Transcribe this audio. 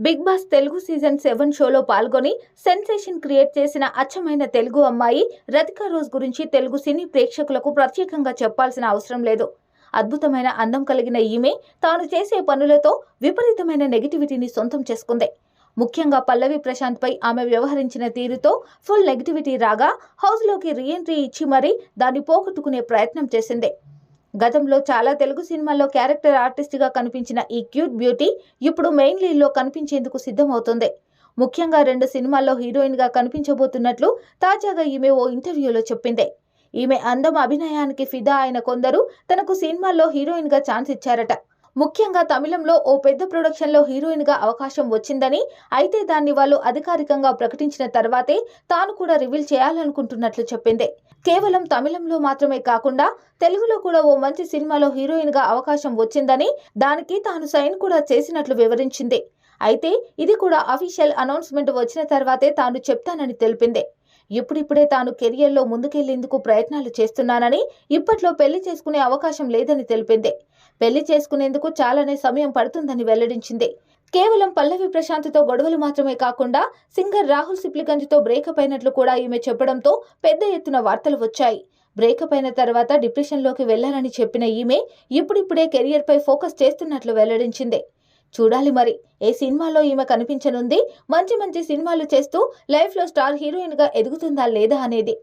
Big boss Telugu season 7 షోలో పాల్గొని sensation create చేసిన అచ్చమైన తెలుగు అమ్మాయి రతికా రోజ్ గురించి తెలుగు సినీ ప్రేక్షకులకు ప్రత్యేకంగా చెప్పాల్సిన అవసరం లేదు. అద్భుతమైన అందం కలిగిన ఈమె తాను చేసే పనులతో విపరీతమైన నెగటివిటీని సొంతం చేసుకుంది. ముఖ్యంగా పల్లవి ప్రశాంత్ పై ఆమె వ్యవహరించిన తీరుతో ఫుల్ నెగటివిటీ రాగా హౌస్లోకి రీఎంట్రీ ఇచ్చి మరీ దాన్ని పోగొట్టుకునే ప్రయత్నం చేసింది. గతంలో చాలా తెలుగు సినిమాల్లో క్యారెక్టర్ ఆర్టిస్ట్గా కనిపించిన ఈ క్యూట్ బ్యూటీ ఇప్పుడు మెయిన్ లీడ్లో కనిపించేందుకు సిద్ధమవుతోంది. ముఖ్యంగా 2 సినిమాల్లో హీరోయిన్గా కనిపించబోతున్నట్లు తాజాగా ఈమె ఓ ఇంటర్వ్యూలో చెప్పింది. ఈమె అందం అభినయానికి ఫిదా అయిన కొందరు తనకు సినిమాల్లో హీరోయిన్గా ఛాన్స్ ఇచ్చారట. ముఖ్యంగా తమిళంలో ఓ పెద్ద ప్రొడక్షన్లో హీరోయిన్గా అవకాశం వచ్చిందని, అయితే దాన్ని వాళ్ళు అధికారికంగా ప్రకటించిన తర్వాతే తాను కూడా రివీల్ చేయాలనుకుంటున్నట్లు చెప్పింది. కేవలం తమిళంలో మాత్రమే కాకుండా తెలుగులో కూడా ఓ మంచి సినిమాలో హీరోయిన్గా అవకాశం వచ్చిందని, దానికి తాను సైన్ కూడా చేసినట్లు వివరించింది. అయితే ఇది కూడా అఫీషియల్ అనౌన్స్మెంట్ వచ్చిన తర్వాతే తాను చెప్తానని తెలిపింది. ఇప్పుడిప్పుడే తాను కెరియర్లో ముందుకెళ్లేందుకు ప్రయత్నాలు చేస్తున్నానని, ఇప్పట్లో పెళ్లి చేసుకునే అవకాశం లేదని తెలిపింది. పెళ్లి చేసుకునేందుకు చాలానే సమయం పడుతుందని వెల్లడించింది. కేవలం పల్లవి ప్రశాంత్తో గొడవలు మాత్రమే కాకుండా సింగర్ రాహుల్ సిప్లిగంజ్తో బ్రేకప్ అయినట్లు కూడా ఈమె చెప్పడంతో పెద్ద ఎత్తున వార్తలు వచ్చాయి. బ్రేకప్ అయిన తర్వాత డిప్రెషన్లోకి వెళ్లారని చెప్పిన ఈమె ఇప్పుడిప్పుడే కెరియర్పై ఫోకస్ చేస్తున్నట్లు వెల్లడించింది. చూడాలి మరి ఏ సినిమాలో ఈమె కనిపించనుంది, మంచి సినిమాలు చేస్తూ లైఫ్లో స్టార్ హీరోయిన్గా ఎదుగుతుందా లేదా అనేది.